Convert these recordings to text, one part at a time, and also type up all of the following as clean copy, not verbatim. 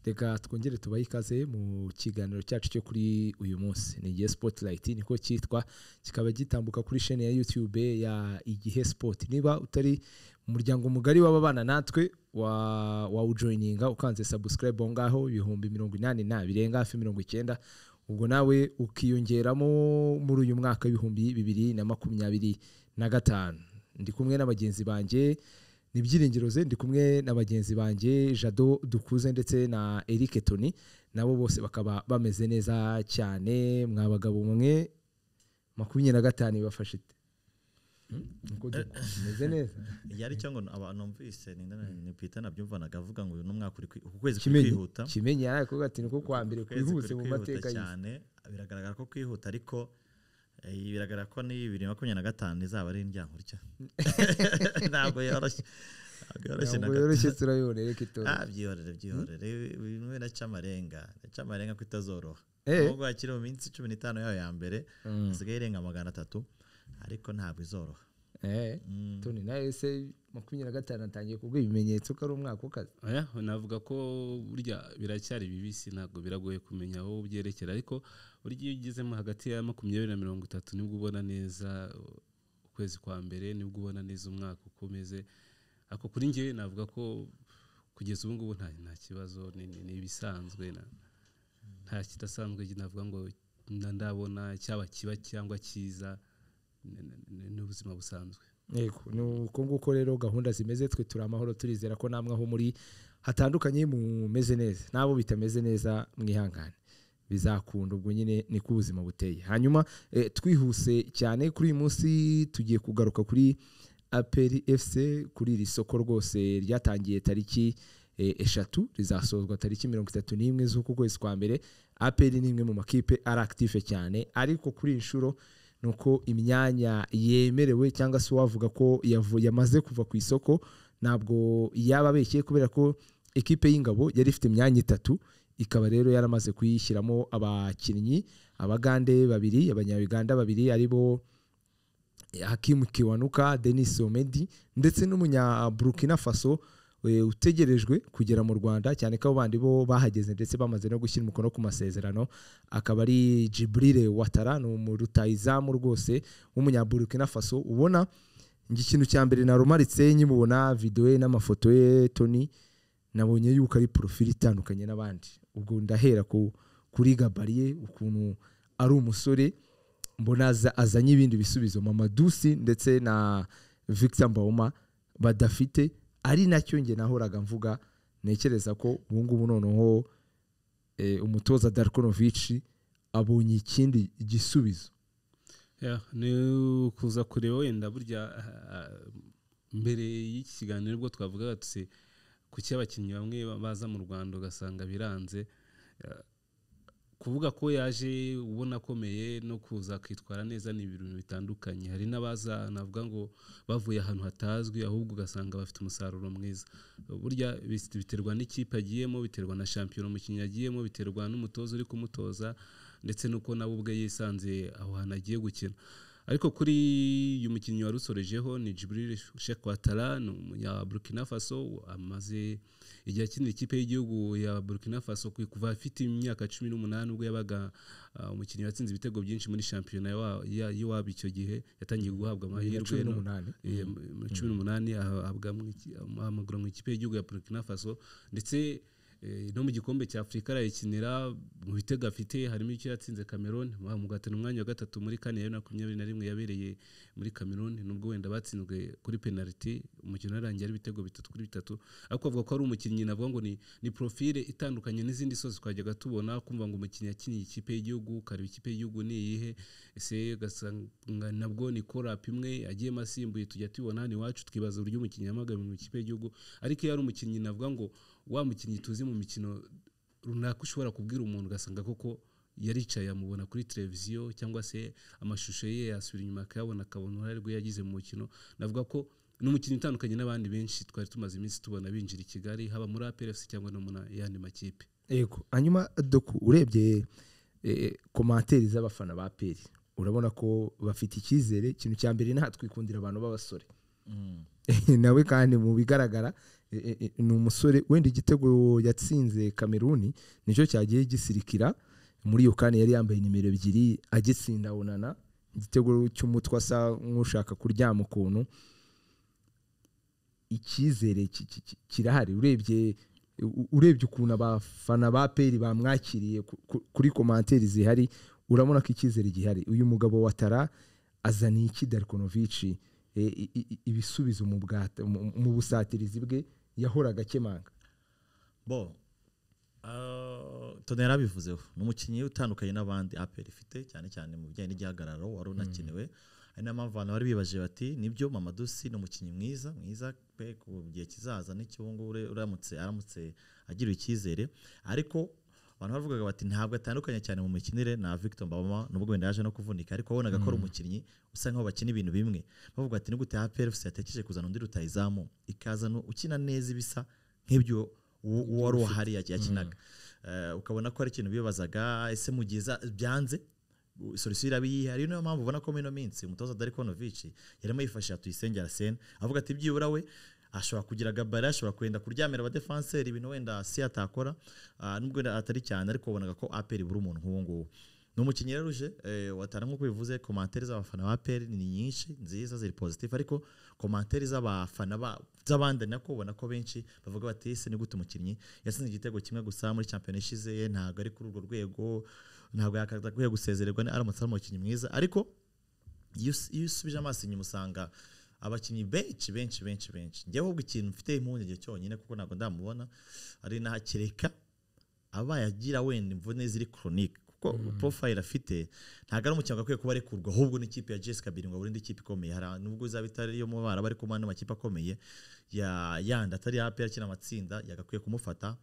Reka twongere tubahe ikaze mu kiganiro cyacu cyo kuri uyu munsi. Ni Igihe Spotlight niko cyitwa, kikaba gitambuka kuri chaîne ya YouTube ya Igihe Sport. Niba utari umuryango mugari w'ababana natwe wa ujoininga ukanze subscribe ngaho 180 birenga hafi 90, ubwo nawe ukiyongeramo muri uyu mwaka 2025. Ndi kumwe n'abagenzi banje Nibyiringiro ze, ndi kumwe n'abagenzi banje Jado Dukuze ndetse na Eric Tony, nabo bose bakaba bameze neza cyane. Mwabagabo mwe 25 bafashe nko meze neza yari cyo ngo abantu mvise ni Peter nabyumva nagavuga ngo uyu mwaka uri ukwezi kwihuta kimenya ariko gati niko kwa mbere kwihuse mu mateka cyane. Biragaragara ko kwihuta, ariko biragaragara ko ni 2025 izaba ari indyankurya. Ntabwo yoroshye turayone reka to byihorere ibintu n'acamarenga ko itazoroha. Ubwo akiri mu minsi 15 yayo ya mbere asigaye irenga 300, ariko ntabwo izoroha. Tony nawe se 25 atangiye kubwo ibimenyetso ko ari umwaka ukaze. Navuga ko burya biracyari bibisi, ntabwo biragoye kumenya aho byerekera, ariko burya ugizemo hagati ya 20 na 30 nibwo ubona neza ukwezi kwa mbere, nibwo ubona neza umwaka ukomeze. Ako kuri ngiye navuga ko kugeza ubu ngubu nta kibazo, ni ibisanzwe, nta kidasanzwe navuga ngo ndabona cyaba kiba cyangwa cyiza, n'ubuzima busanzwe. Yego nuko nguko rero gahunda zimeze, twe turi amahoro, turizera ko namwe aho muri hatandukanye mumeze neza, nabo bitameze neza mwihangane, bizakunda, ubwo nyine ni ku buzima buteye. Hanyuma twihuse cyane kuri uyu munsi tugiye kugaruka kuri APR FC, kuri iri soko rwose ryatangiye tariki 3 rizasozwa tariki 31 z'uku kwezi kwa mbere. APR ni imwe mu makipe ari active cyane, ariko kuri inshuro nuko imyanya yemerewe cyangwa se wavuga ko yamaze kuva ku isoko ntabwo yababeshye, kubera ko ekipe y'ingabo yari ifite imyanya 3, ikaba rero yaramaze kuyishyiramo abakinnyi abagande babiri, abanya-Uganda babiri, aribo Hakim Kiwanuka, Denis Omedi ndetse n'umunya Burkina Faso utegerejwe kugera mu Rwanda, cyane ko abandi bo bahageze ndetse bamaze no gushyira umukono ku masezerano. Akaba ari Djibril Ouattara, mu rutayizamu rwose w'umunya Burkina Faso. Ubona ikintu cya mbere narumaritse nyimubona video ye n'amafoto ye Tony, nabonye yuko ari profile itandukanye n'abandi. Ubwo ndahera kuri Gabariye, ukuntu ari umusore mbona azanye ibindi bisubizo Mamadusi ndetse na Victor Mbauma badafite, ari nacyo nge nahoraga mvuga. Nekereza ko ubu ngubu noneho umutoza Darkonovic abonye ikindi gisubizo. Ni kuza kureba wenda burya mbere y'iki kiganiro ubwo twavugaga tuse kuki abakinnyi bamwe baza mu Rwanda ugasanga biranze, kuvuga ko yaje ubona akomeye no kuza kwitwara neza ni ibintu bitandukanye. Hari n'abaza navuga ngo bavuye ahantu hatazwi, ahubwo ugasanga bafite umusaruro mwiza. Burya biterwa n'ikipe agiyemo, biterwa na champion umukinnyi agiyemo, biterwa n'umutoza uri kumutoza, ndetse nuko nabo ubwe yisanze aho hantu agiye gukina. Ariko kuri uyu mukinnyi warusorejeho ni Djibril Ouattara, ya Burkina Faso, amaze igihe akinira ikipe y'igihugu ya Burkina Faso kuva afite imyaka 18, ubwo yabaga umukinnyi watsinze ibitego byinshi muri champion y'iwabo. Icyo gihe yatangiye guhabwa amahirwe 18 ahabwa amaguru mu ikipe y'igihugu ya Burkina Faso, ndetse no mu gikombe cya Afrika arayikinira. Mu bitego afite harimo icyo yatsinze Cameroon, mugatana umwanya wa 3 muri kane ya 2021 yabereye muri Cameroon, nubwo wenda batsinzwe kuri penalty, umukino warangiye ari ibitego 3-3. Ariko avuga ko ari umukinnyi navuga ngo ni profile itandukanye n'izindi sozi twajyaga tubona, kumva ngo umukinnyi yakiniye ikipe y'igihugu, kareba ikipe y'igihugu ni iyihe, ese gasanga nabwo ni corap imwe agiye masimbuye tujya tubona hano iwacu, twibaza uburyo umukinnyi yamagana mu ikipe y'igihugu. Ariko yari umukinnyi navuga ngo wa mukinnyi tuzi mu mikino runaka ushobora kubwira umuntu ugasanga koko yaricaye amubona kuri televiziyo, cyangwa se amashusho ye yasubira inyuma akabona uruhare rwe yagize mu mukino. Navuga ko n'umukinnyi utandukanye n'abandi benshi twari tumaze iminsi tubona binjira i Kigali, haba muri APR FC cyangwa no muri yandi makipe. Yego, hanyuma Doku, urebye komantere z'abafana ba APR urabona ko bafite icyizere. Ikintu cya mbere natwikundira abantu b'abasore, nawe kandi mu bigaragara ni umusore wenda igitego yatsinze Kameruni nicyo cyagiye gisirikira muri iyo kane yari yambaye nimero 2 agitsinda Onana igitego cy'umutwe asa nk'ushaka kuryama ukuntu icyizere kirahari urebye ukuntu abafana ba peri bamwakiriye kuri commentaire zihari urabona ko icyizere gihari uyu mugabo watara azaniye iki Darkonovic ibisubizo mu busatirizi bwe yahoraga akemanga Tonera bivuzeho n'umukinnyi utandukanye n'abandi APR ifite cyane cyane mu bijyanye n'igihagararo wari unakenewe ari na mpamvu abantu bari bibaje bati nibyo Mamadou Sy ni umukinnyi mwiza pe ku gihe kizaza n'icyungu aramutse agira icyizere ariko abantu bavugaga bati ntabwo atandukanye cyane mu mikinire na Victor Mbama nubwo wenda yaje no kuvunika ariko wabonaga ko ari umukinnyi usa nkaho bakina ibintu bimwe bavuga ati nigute APR FC yatekereje kuzana undi rutayizamu ikaza no ukina neza ibisa nk'ibyo wari uhari yakinaga ukabona ko ari ikintu bibazaga ese mugiza byanze solution irabiye ari niyo mpamvu ubona ko mino minsi umutoza Darkonovic yarimo yifashisha Tuyisengera Sen avuga ati byibura we ashobora kugira gabara ashobora kwenda kuryamira aba defenseur ibintu wenda si atakora nubwo atari cyane ariko ubonaga ko APR buri umuntu nk'uwo nguwo n'umukinnyi ruje watara nko bivuze commentaire z'abafana ba APR ni nyinshi nziza ziri positive ariko commentaire z'abafana z'abandi nako ubona ko benshi bavuga bati ese ni gute umukinnyi yasinze igitego kimwe gusa muri champion ishize ntago ari kuri urwo rwego ntabwo yakaza kwiye gusezererwa ni aramutse ari umukinnyi mwiza ariko iyo usubije amaso inyuma usanga abakinnyi benshi njyewe ubwo ikintu mfite impungenge cyonyine kuko ntabwo ndamubona ari nahakireka abaye agira wenda imvune ziri chronique kuko profile afite ntabwo ari umukinnyi akwiye kuba arekurwa ahubwo n'ikipe ya Jessica Biringo burindi ikipe ikomeye hari nubwo izaba itari yo mu bara bari kumana n'amakipe akomeye yanda atari APR akina amatsinda yagakwiye kumufata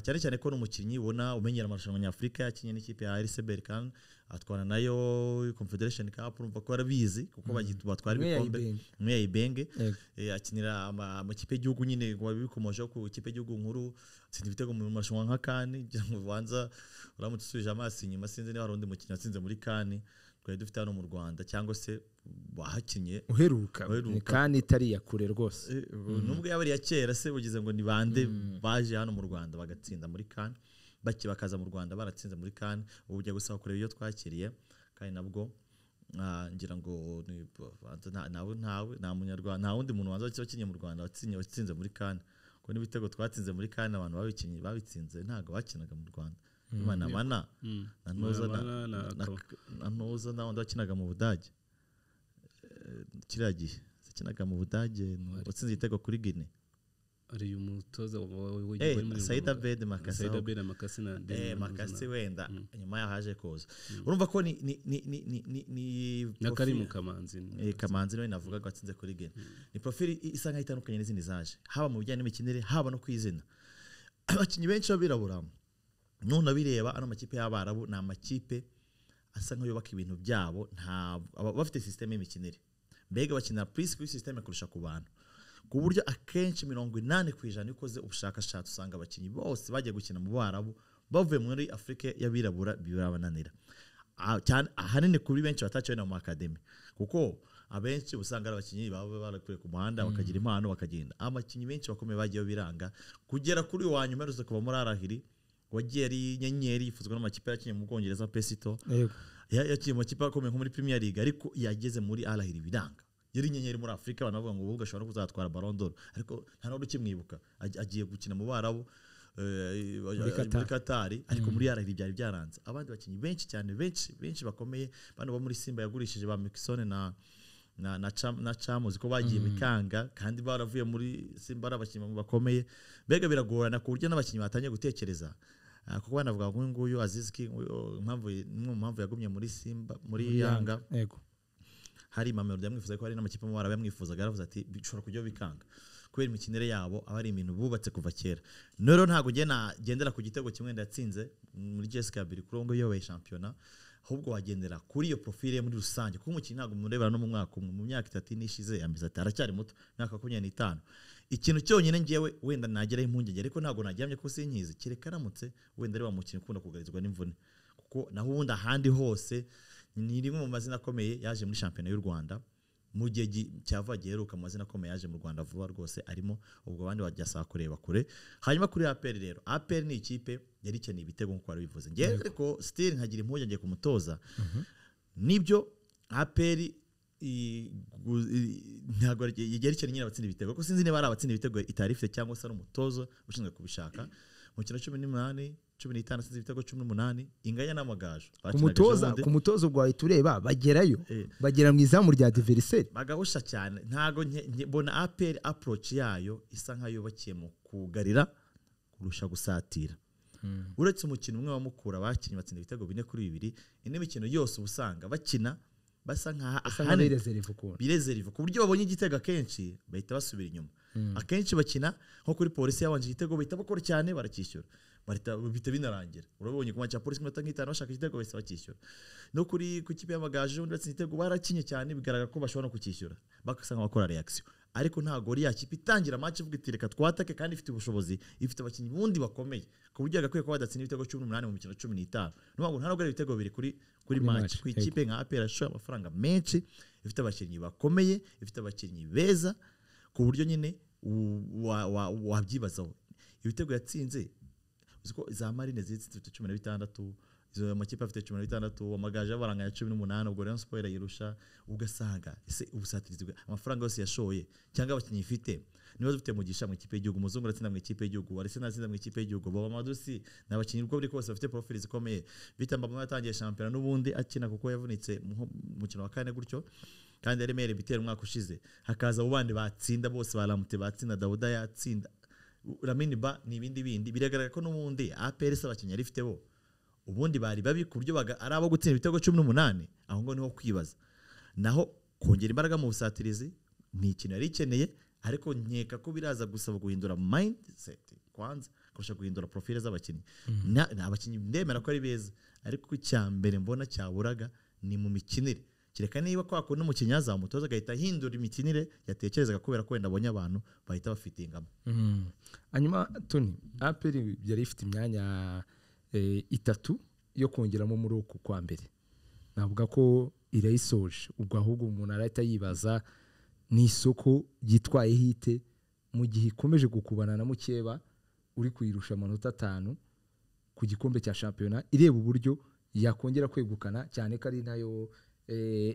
cyane cyane ko n'umukinnyi ubona umenyera amarushanwa nyafrika yakinye n'ikipe ya RC Berkane atwara nayo Confederation Cup urumva ko arabizi kuko batwara ibikombe mwe yibenge akinira amakipe y'igihugu nyine wabikomoje ku ikipe y'igihugu nkuru tsinda ibitego mu marushanwa nka kane ngo banza uramutse usubije amaso inyuma sinzi niba hari undi mukinnyi watsinze muri kane twari dufite hano mu Rwanda cyangwa se bahakinye uheruka kane itari yakure rwose nubwo yabari ya kera se ugize ngo ni bande baje hano mu Rwanda bagatsinda muri kane bakaza mu Rwanda baratsinze muri kane ubu ujya gusaba kureba iyo twakiriye kandi nabwo ngira ngo nta munyarwanda nta wundi muntu wanza wakinye mu Rwanda watsinze muri kane ko n'ibitego twatsinze muri kane abantu babitsinze ntago bakinaga mu Rwanda mana anoza n'abandi bakinaga mu Budage kiriya gihe zakinaga mu Budage watsinze igitego kuri Guinea ari umutoza Saida Bed Makasi wenda nyuma yahaje koza urumva ko ni Nakarimu Kamanzi nawe navuga gatsinze kuri Guinea ni profile isa nkaho itandukanye n'izindi zaje haba mu bijyanye n'imikinire haba no kwizina abakinnyi benshi babirabura none abireba ano makipe y'abarabu na amakipe asa nkaho yubaka ibintu byabo bafite systeme y'imikinire mbega bakinira plus kuri systeme kurusha ku bantu ku buryo akenshi 80% ikoze ubushakashatsi usanga abakinnyi bose bagiye gukina mu barabu bavuye muri Afrika y'abirabura birabananira cyane ahanini kuri benshi bataciwe na mu academy kuko abenshi usanga ari abakinnyi baba barakwiye ku muhanda bakagira impano bakagenda abakinnyi benshi bakomeye bagiye biranga kugera kuri wa nyuma ruze kuva muri Arahiri wagiye ari nyenyeri yifuzwa n'amakipe yakinye mu Bwongereza Pesito yakinye mu kipe akomeye nko muri Premier League ariko yageze muri Arahiri biranga yari nyenyeri muri Afrika abantu bavuga ngo ubwo ashobora kuzatwara Ballon d'Or ariko nta n'undi ukimwibuka agiye gukina mu barabu muri Qatar ariko muri Arahiri byari byaranze abandi bakinnyi benshi cyane benshi bakomeye bano bo muri Simba yagurishije ba Mixon na Chamuzi ko bagiye bikanga kandi baravuye muri Simba abakinnyi bakomeye mbega biragorana ku buryo n'abakinnyi batangiye gutekereza kuko banavuga ngo nguyu Azizki impamvu yagumye muri Simba muri Yanga yego hari Mamelodi yamwifuza ko hari n'amakipe mu Barabu yamwifuzaga yaravuze ati bishobora kujya bikanga kubera imikinire yabo abari ibintu bubatse kuva kera nero ntago nagendera ku gitego kimwe ndatsinze muri Jessica Biringo yowe championnat ahubwo wagendera kuri iyo profile muri rusange kuko umukinnyi ntago murebera no mu mwaka mu myaka 3 nishize yambiza ati aracyari muto myaka 25 ikintu cyonyine ngiyewe wenda nageraho impungenge ariko ntago nagihamye ko sinkizi kireka aramutse wenda ari wa mukinnyi ukunda kugarizwa n'imvune kuko naho ubundi ahandi hose ni rimwe mu mazina akomeye yaje muri championnat y'u Rwanda mu gihe cyava giheruka amazina akomeye yaje mu Rwanda vuba rwose arimo, ubwo abandi bajyasaba kureba kure. Hanyuma kuri APR rero, APR ni ikipe yari ikeneye ibitego nk'uko wari bivuze. Ngewe ariko still nkagira impungenge ku mutoza. Nibyo APR ntabwo yari ikeneye nyine abatsinda ibitego, kuko sinzi niba ari abatsinda ibitego itari ifite cyangwa se ari umutoza ushinzwe kubishaka. Mu kino 18 15 sinzi ibitego 18 inganya n'amagaju ku mutozo gwawe tureba bagerayo bagera mu izamu rya adversaire bagahusha cyane. Ntago mbona APR approach yayo isa nka yubakiye mu kugarira kurusha gusatira. Uretse umukino umwe wamukura bakinnye batsinda ibitego 4-2, indi mikino yose ubusanga bakina basa nka birezerive ku buryo babonye igitego kenshi bahita basubira inyuma. Akenshi bakina nko kuri polisi yabanje igitego bahita bakora cyane barakishyura, bahita binarangira. Urabonye ku match ya polisi minota nk'itanu bashaka igitego bahita bakishyura. No kuri ku kipe y'amagaju undi batsinda igitego barakinye cyane bigaragara ko bashobora no kukishyura bakasanga bakora reaction. Ariko ntago ari ya kipe itangira match ivuga iti reka twatake kandi ifite ubushobozi, ifite abakinnyi bundi bakomeye ku buryo agakwiye ko badatsinda ibitego 18 mu mikino 15. Nubwo nta nubwo ari ibitego biri kuri match. Ku ikipe nka APR ashoye amafaranga menshi, ifite abakinnyi bakomeye, ifite abakinnyi beza ku buryo nyine wabyibazaho. Ibitego yatsinze uziko za Marine zitsinze 16, izo amakipe afite 16, amagaje abaranga ya 18, ubwo Rayon Sport yirusha. Ugasanga ese ubusatirizi amafaranga yose yashoye cyangwa abakinnyi ifite niba dufite mugisha mu ikipe y'igihugu, Muzungu aratsinda mu ikipe y'igihugu, Arsenal atsinda mu ikipe y'igihugu, Baba Madusi n'abakinnyi uko buri kose bafite profile zikomeye. Bitamba mu yatangiye shampiyona n'ubundi akina kuko yavunitse mu mukino wa 4 gutyo, kandi yari mere bitera umwaka ushize. Hakaza abo bandi batsinda bose baramute batsinda, Dawuda yatsinda, Lamine Ba n'ibindi bindi. Biragaragara ko n'ubundi APR abakinnyi arifite bo ubundi bari babi ku buryo ari abo gutsinda ibitego 18. Aho ngo niho kwibaza. Naho kongera imbaraga mu busatirizi ni ikintu yari ikeneye, ariko nkeka ko biraza gusaba guhindura mindset kwanza kurusha guhindura profile z'abakinnyi. Abakinnyi ndemera ko ari beza, ariko icyambere mbona cyaburaga ni mu mikinire. Kireka niba kwa ko n'umukinnyi azamutoza agahita hindura imikinire yatekerezaga kubera ko wenda abonye abantu bahita bafitingamo. Hanyuma Tony, APR yari ifite imyanya 3 yo kongeramo muri uku kwa mbere. Navuga ko irayisoje, ubwo ahubwo umuntu arahita yibaza ni isoko gitwaye hite mu gihe ikomeje gukubana na Mukeba uri kuyirusha amanota 5 ku gikombe cya shampiyona, ireba uburyo yakongera kwegukana cyane ko ari nayo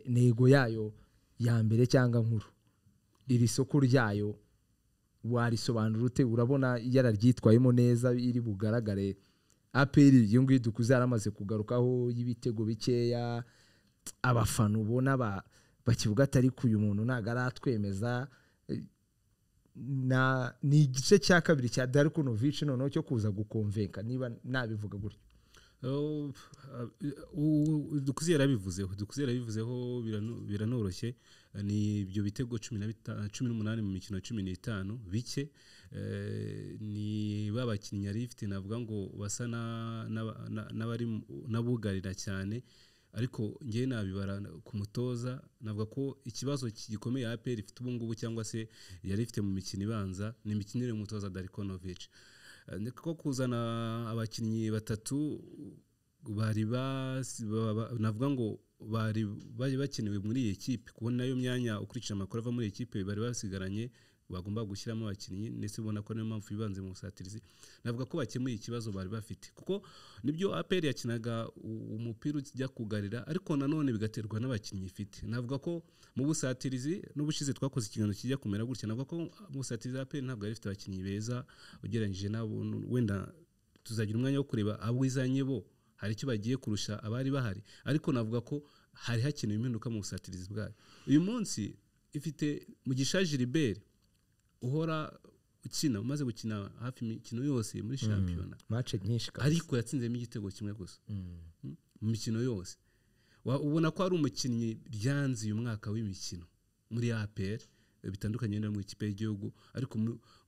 nego yayo ya mbere cyangwa nkuru. Iri soko ryayo warisobanura ute? Urabona yararyitwayemo neza iri bugaragare APR iyo ngiyo dukuze yaramaze kugarukaho y'ibitego bikeya, abafana ubona bakivuga atari ku uyu muntu ntago aratwemeza. Ni igice cya kabiri cya Darkunovic noneho cyo kuza gukonvenka niba nabivuga gutyo. Dukuze yarabivuzeho biranoroshye. Ni ibyo bitego 18 mu mikino 15 bike. Ni babakinnyi yari ifite navuga ngo basa n'abari nabugarira cyane, ariko ngiye nabibara ku mutoza navuga ko ikibazo gikomeye APR ifite ubu ngubu cyangwa se yari ifite mu mikino ibanza ni imikinire y'umutoza Darkunovic. Niko kuzana abakinnyi 3 bari navuga ngo bari bakenewe muri iyi equipe, kubona nayo myanya ukurikije amakuru ava muri iyi equipe bari basigaranye bagomba gushyiramo abakinnyi, ndetse ubona ko niyo mpamvu bibanze mu busatirizi. Navuga ko bakemuye ikibazo bari bafite, kuko nibyo APR yakinaga umupira ujya kugarira, ariko nanone bigaterwa n'abakinnyi ifite. Navuga ko mu busatirizi n'ubushize twakoze ikiganiro kijya kumera gutya, navuga ko mu busatirizi APR ntabwo yari ifite abakinnyi beza ugereranyije nabo. Wenda tuzagira umwanya wo kureba abo izanye bo hari icyo bagiye kurusha abari bahari, ariko navuga ko hari hakenewe impinduka mu busatirizi bwayo. Uyu munsi ifite Mugisha Gilbert uhora ukina, umaze gukina hafi imikino yose muri shampiyona, match nyinshi kabisa, ariko yatsinzemo igitego kimwe gusa mu mikino yose. Ubona ko ari umukinnyi byanze uyu mwaka w'imikino muri APR, bitandukanye no mu ikipe y'igihugu, ariko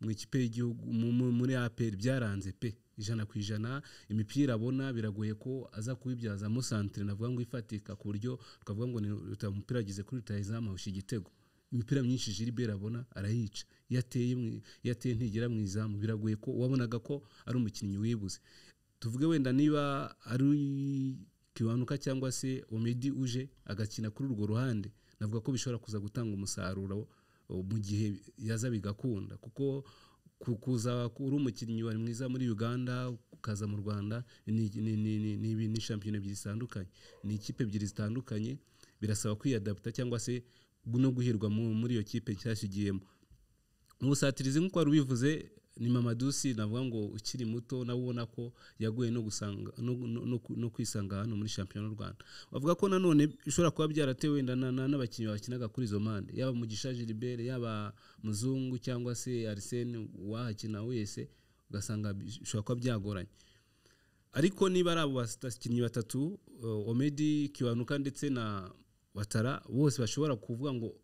mu ikipe y'igihugu muri APR byaranze pe 100%. Imipira abona biragoye ko aza kubibyazamo centre navuga ngo ifatika, ku buryo twavuga ngo ni umupira agize kuri rutahizamu ushi igitego. Imipira myinshi Gilbert abona arayica, yateye ntigera mu izamu, biragoye ko wabonaga ko ari umukinnyi wibuze. Tuvuge wenda niba ari Kiwanuka cyangwa se Omedi uje agakina kuri urwo ruhande, navuga ko bishobora kuza gutanga umusaruro mu gihe yaza bigakunda kuko kuza uri umukinnyi wari mwiza muri Uganda ukaza mu Rwanda ni shampiyona ebyiri zitandukanye, ni ikipe ebyiri zitandukanye, birasaba kwiyadapta cyangwa se no guhirwa muri iyo kipe nshyashya ugiyemo. Mu busatirizi nk'uko wari ubivuze ni Mamadou Sy, navuga ngo ukiri muto nawe ubona ko yaguye no kwisanga hano muri shampiyona y'u Rwanda. Bavuga ko nanone bishobora kuba byaratewe wenda n'abakinnyi bakinaga kuri izo mpande, yaba Mugisha Gilbert, yaba Muzungu cyangwa se Arsene wahakina wese, ugasanga bishobora kuba byagoranye. Ariko niba ari abo bakinnyi batatu, Omedi, Kiwanuka ndetse na Watara, bose bashobora kuvuga ngo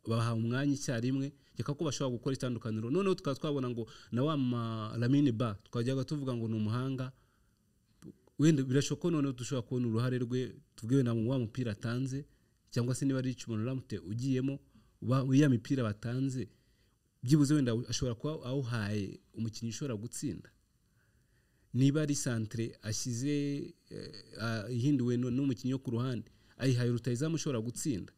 baha umwanya icyarimwe, reka ko bashobora gukora itandukaniro. Noneho tukaba twabona ngo na wa Lamine Ba twajyaga tuvuga ngo ni umuhanga, wenda birashoboka noneho dushobora kubona uruhare rwe, tubwiwe na wa mupira atanze, cyangwa se niba ari Richmond Ramute ugiyemo ya mipira batanze, byibuze wenda ashobora kuba awuhaye umukinnyi ushobora gutsinda. Niba ari centre ashyize ihinduwe n'umukinnyi wo ku ruhande, ayihaye rutayizamu ushobora gutsinda.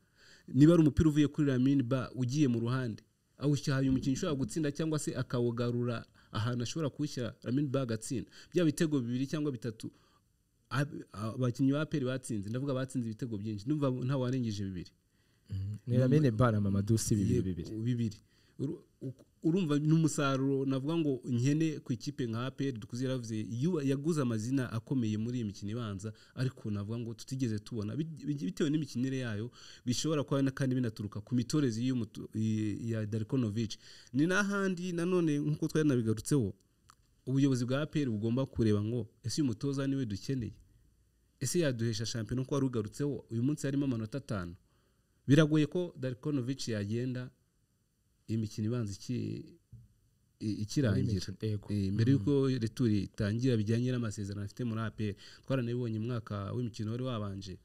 Niba ari umupira uvuye kuri Lamine Ba ugiye mu ruhande, awushyahaye umukinnyi ushobora gutsinda cyangwa se akawugarura ahantu ashobora kuwushyira Lamine Ba agatsinda. Bya bitego 2 cyangwa 3 abakinnyi ba APR batsinze, ndavuga batsinze ibitego byinshi, numva nta warengeje 2. Ni Lamine Ba na Mamadou Sy 2. Urumva n'umusaruro navuga ngo nkene ku ikipe nka APR dukuze yaravuze yaguze amazina akomeye muri iyi mikino ibanza, ariko navuga ngo tutigeze tubona bitewe n'imikinire yayo, bishobora kuba kandi binaturuka ku mitorezi ya Darkonovic. Ni nahandi nanone nkuko twari nabigarutseho, ubuyobozi bwa APR bugomba kureba ngo ese uyu mutoza niwe dukeneye, ese yaduhesha shampiyona uko wari ugarutseho. Uyu munsi harimo amanota 5, biragoye ko Darkonovic yagenda imikino ibanza ikirangira mbere yuko returi itangira, bijyanye n'amasezerano afite muri APR. Twaranabibonye mwaka w'imikino wari wabanje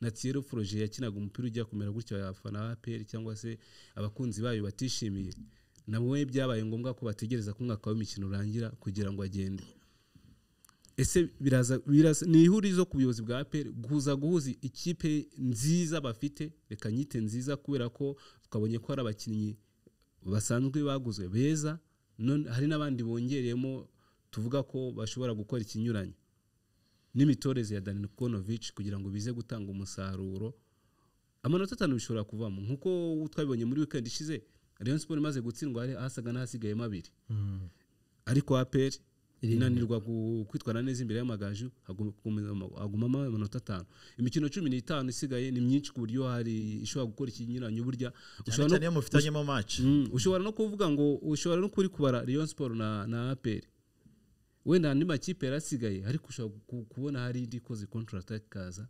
na Thierry Froger yakinaga umupira ujya kumera gutyo, abafana ba APR cyangwa se abakunzi bayo batishimiye, nawe byabaye ngombwa ko bategereza ko umwaka w'imikino urangira kugira ngo agende. Ese biraza ni ihurizo ku buyobozi bwa APR guhuza ikipe nziza bafite, reka nyite nziza, kubera ko twabonye ko hari abakinnyi basanzwe baguzwe beza, hari n'abandi bongereyemo tuvuga ko bashobora gukora ikinyuranye n'imitoreze ya Darkonovic kugira ngo bize gutanga umusaruro. Amanota 5 bishobora kuvamo nkuko twabibonye muri weekend ishize. Rayon Sport imaze gutsindwa hasaga n'hasigayemo 2, ariko APR inanirwa kwitwara neza imbere y'Amagaju, agumamo amanota 5. Imikino 15 isigaye ni myinshi ku buryo hari ishobora gukora ikinyuranye. Burya ushobora no mufitanyemo match, ushobora no kuvuga ngo ushobora no kuri kubara Rayon Sport na APR, wenda andi makipe yarasigaye, ariko ushobora kubona hari indi koze counter attack kaza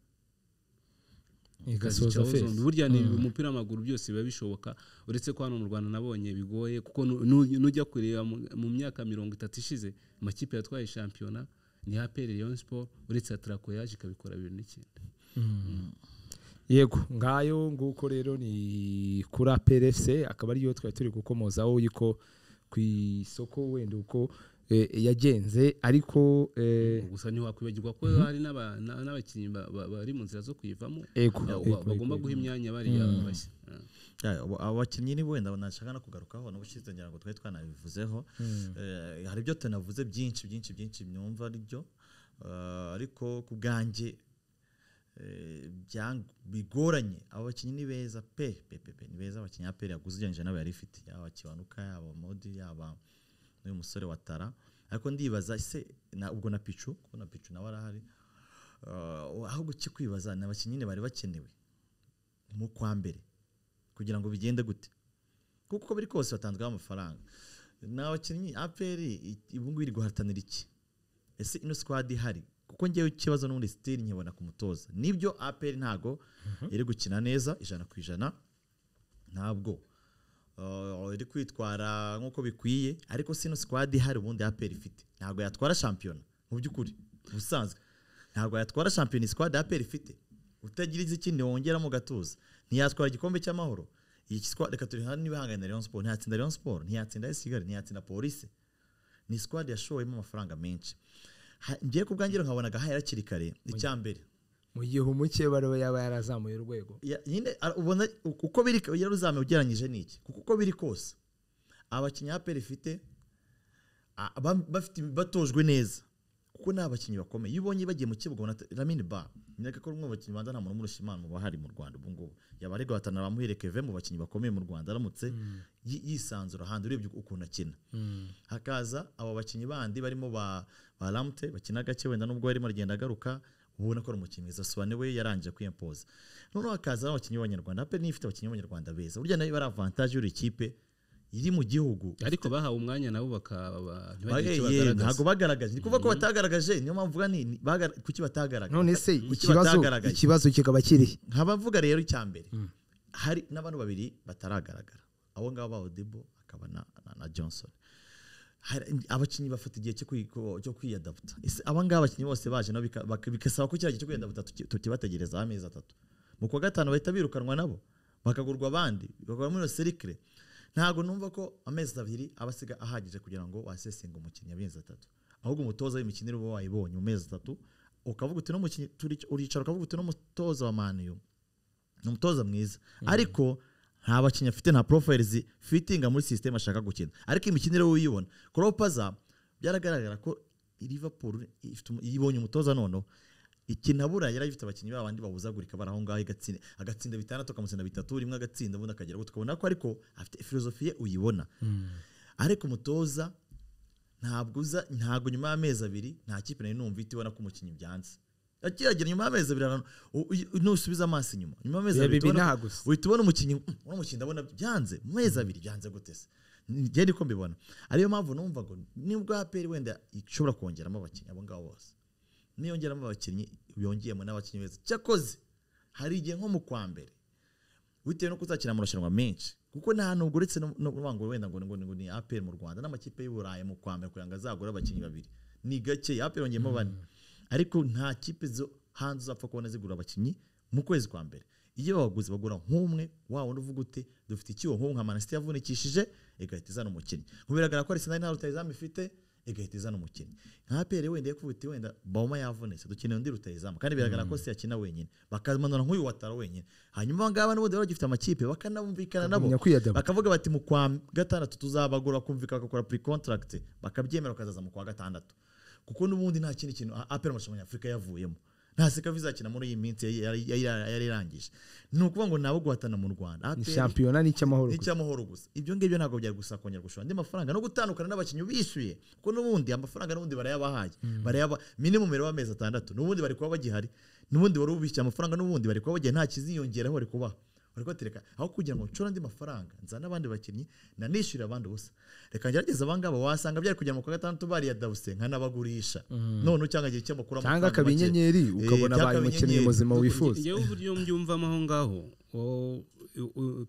igasoza face. Burya ni umupira w'amaguru byose biba bishoboka, uretse ko hano mu Rwanda nabonye bigoye, kuko nujya kureba mu myaka 30 ishize amakipe yatwaye shampiyona ni APR, Rayon Sport, uretse Atraco yaje ikabikora 2009. Yego, ngayo nguko rero ni kuri APR FC, akaba ariyo twari turi gukomozaho yuko ku isoko wenda uko yagenze, ariko gusa ni wakwibagirwa ko hari n'abakinnyi bari mu nzira zo kuyivamo, bagomba guha imyanya bari yabashye. Abakinnyi ni wenda nashaka no kugarukaho n'ubushize ngira ngo twari twanabivuzeho. Hari byo tunavuze byinshi myumva ari byo, ariko ku bwanjye bigoranye. Abakinnyi ni beza pe ni beza, abakinnyi APR yaguze ugenje nawe yari ifite, yaba Kiwanuka, yaba Modi, yaba n'uyu musore Watara. Ariko ndibaza se ubwo na Pichu nawe arahari, ahubwo cyo kwibaza n'abakinnyi bari bakenewe mu kwa mbere kugira ngo bigende gute, kuko biri kose batanzwe amafaranga. N'abakinnyi APR ibungu iri guhatanira iki? Ese ino squad ihari? Kuko ngewe ikibazo n'undi style nkibona ku mutoza, nibyo APR ntago iri gukina neza 100%, ntabwo iri kwitwara nkuko bikwiye, ariko sino squad ihari ubundi APR ifite ntago yatwara shampiyona. Mu by'ukuri ubusanzwe ntago yatwara shampiyona squad APR ifite, utagiriza ikindi wongera mu gatuza ntiyatwara igikombe cy'amahoro. Iyi squad reka turi hano nibahangana Rayon Sport, ntiyatsinda Rayon Sport, ntiyatsinda Kigali, ntiyatsinda Police. Ni squad yashoyemo amafaranga menshi. Ngiye kubwangiro nkabona gaha yarakiri kare icyambere mu gihe umuke bari yaba yarazamuye urwego nyine ubona uko biri yaruzamuye ugereranyije n'iki kuko uko biri kose abakinnyi APR ifite bafite batojwe neza kuko ni abakinnyi bakomeye iyo ubonye bagiye mu kibuga ubona Lamine Ba nyaka ko umwe mu bakinnyi banza nta muntu umurusha Imana mu bahari mu Rwanda ubu ngubu yabarega batana bamuhere Kevin mu bakinnyi bakomeye mu Rwanda aramutse yisanzura handi urebye ukuntu akina hakaza abo bakinnyi bandi barimo ba Lamte bakina gake wenda nubwo yarimo agenda agaruka ubona ko ari umukinnyi mwiza Soane we yarangije kwiyempoza noneho hakaza abakinnyi b'Abanyarwanda APR ni ifite abakinnyi b'Abanyarwanda beza burya nayo bari avantage y'uri kipe iri mu gihugu ariko bahawe umwanya nabo bakaba ntago bagaragaje ni kuvuga ko batagaragaje niyo mpamvu vuga ni kuki batagaragaje none se ikibazo kikaba kiri nkabavuga rero icyambere hari n'abantu babiri bataragaragara abo ngabo ba Odibo akaba na Johnson abakinnyi bafata igihe cyo kwiyadapta aba ngaba abakinnyi bose baje no bikasaba ko cyagiye cyo kwiyadapta tukibategereza amezi 3 mu kwa gatanu bahita birukanwa nabo bakagurwa abandi bakagura muri cercle ntago numva ko amezi 2 abasiga ahagije kugira ngo wasesenga umukinnyi amezi 3 ahubwo umutoza w'imikinire uba wayibonye mu mezi 3 ukavuga uti no mukinnyi uricara ukavuga uti no mutoza wa Man U ni umutoza mwiza ariko nta bakinnyi afite nta profiles fittinga muri system ashaka gukina ariko imikinire we uyibona Klopaza byaragaragara ko Liverpool yibonye umutoza noneho ikinabura yari ifite abakinnyi babandi babuzagurika baraho ngaho agatsinda 6 akamusenda 3 rimwe agatsinda ubundi akagera tukabona ko ariko afite filosofiye uyibona ariko umutoza ntabwo nyuma y'amezi 2 nta kipe nayo numva itibona ko umukinnyi byanze akiragira nyuma y'amezi 2 nusubiza amaso inyuma y'amezi 2 uhitubona umukinnyi ndabona byanze mu mezi 2 byanze gutese ngiye niko mbibona ariyo mpamvu numva ngo nibwo APR wenda ishobora kongeramo abakinnyi abo ngabo bose niyongeramo abakinnyi yongiyemo n'abakinnyi beza cyakoze hari igihe nko mu kwa mbere bitewe no kuzakina amarushanwa menshi kuko nta nubwo uretse no bango wenda ngo ni APR mu Rwanda n'amakipe y'Uburayi mu kwa mbere kugira ngo azagura abakinnyi babiri ni gake APR yongeyemo bane ariko nta kipe zo hanze uzapfa kubona zigura abakinnyi mu kwezi kwa mbere iyo baguze bagura nk'umwe wawo uvuga ute dufite ikiwo nka Man City yavunikishije igahita izana umukinnyi kubigaragara ko Arsenal nta rutayizamu ifite igahita izana umukinnyi nka APR wenda yakubita wenda Bauma yavunitse dukeneye undi rutayizamu kandi biragaragara ko si yakina wenyine bakamanura nk'uyu Watara wenyine hanyuma ngaba n'ubundi baragifite amakipe bakanabumvikana nabo bakavuga bati mu kwa gatandatu tuzabagura kumvikana bakakora pre contract bakabyemera bakazaza mu kwa gatandatu kuko n'ubundi nta kindi kintu APR amarushanwa y'Afrika yavuyemo nta seka bizakina muri iyi minsi yari irangije ni ukuvuga ngo nabo guhatana mu Rwanda ni championnat n'icyamahoro gusa ibyo ngibyo ntabwo byari gusa kongera gushora andi mafaranga no gutandukana n'abakinnyi bishyuye kuko n'ubundi amafaranga n'ubundi barayabahaye barayaba minimum rero amezi 6 n'ubundi bari kuba bagihari n'ubundi wari ubishye amafaranga n'ubundi bari kuba bagiye nta kiziyongeraho bari kuba bariko tereka aho kugira ngo nshora andi mafaranga nzana abandi bakinnyi nanishyura abandi busa reka ngerageza abangaba wasanga byari kugira mu kwa gatandatu bari ya Dawse nkanabagurisha none cyangwa gihe cy'amakuru cyangwa kabinyenyeri ukabona baye umukinnyi muzima wifuza ngewe uburyo mbyumvamo aho ngaho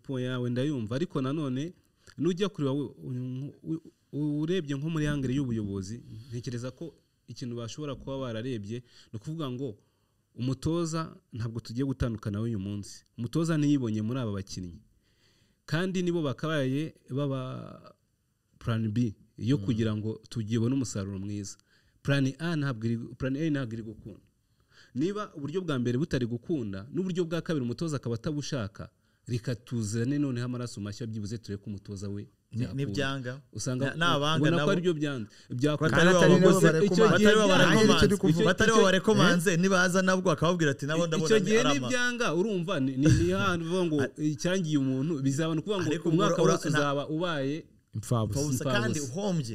po yawe ndayumva ariko nanone nujya kureba urebye nko muri angere y'ubuyobozi ntekereza ko ikintu bashobora kuba bararebye no kuvuga ngo umutoza ntabwo tugiye gutandukana uyu munsi umutoza niyibonye muri aba bakinnyi kandi nibo bakabaye baba plan B yo kugira ngo tugibone umusaruro mwiza plan A ntabwo iri gukunda niba uburyo bwa mbere butari gukunda n'uburyo bwa kabiri umutoza akaba atabushaka reka tuzane noneho amaraso mashya byibuze tureke umutoza we nibyanga usanga nabanga nabo ari byo byanze batari barekomanze nibaza nabwo akababwira ati nabo ndabona icyo gihe nibyanga urumva ni hano bivuga ngo icyangiye umuntu bizabana kuvuga ngo umwaka wose uzaba ubaye impfabusa kandi uhombye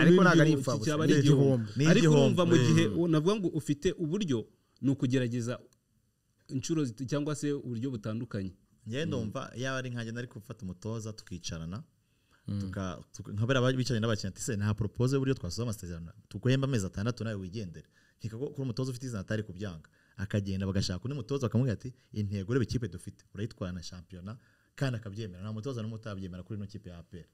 ariko ntabwo ari impfabusa ni igihombo ariko urumva mu gihe navuga ngo ufite uburyo ni ukugerageza inshuro cyangwa se uburyo butandukanye ngende umva yaba ari nkanjye nari gufata umutoza tukicarana nkabera bicaranye n'abakinnyi ati se nta propose y'uburyo twasoza amasezerano tuguhemba amezi 6 nawe wigendera nkiko ko umutoza ufite izina atari kubyanga akagenda bagashaka undi mutoza bakamubwira ati intego rebe ikipe dufite urayitwara na championnat kandi akabyemera nta mutoza n'umutabyemera kuri no kipe ya APR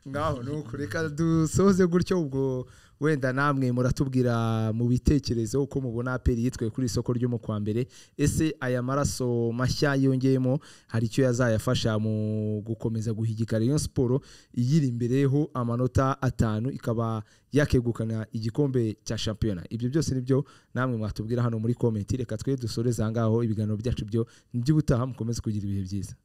ngaho nuko reka dusoze gutyo ubwo wenda namwe muratubwira mu bitekerezo uko mubona APR yitwe kuri isoko ryo mu kwa mbere ese aya maraso mashya yongeyemo hari icyo yazayafasha mu gukomeza guhigika Rayon Sport iyiri imbereho amanota 5 ikaba yakegukana igikombe cya championa. Ibyo byose nibyo namwe mwatubwira hano muri comment. Reka twe dusoreza ngaho ibiganiro byacu byo n'iby'ubutaha mukomeze kugira ibihe byiza.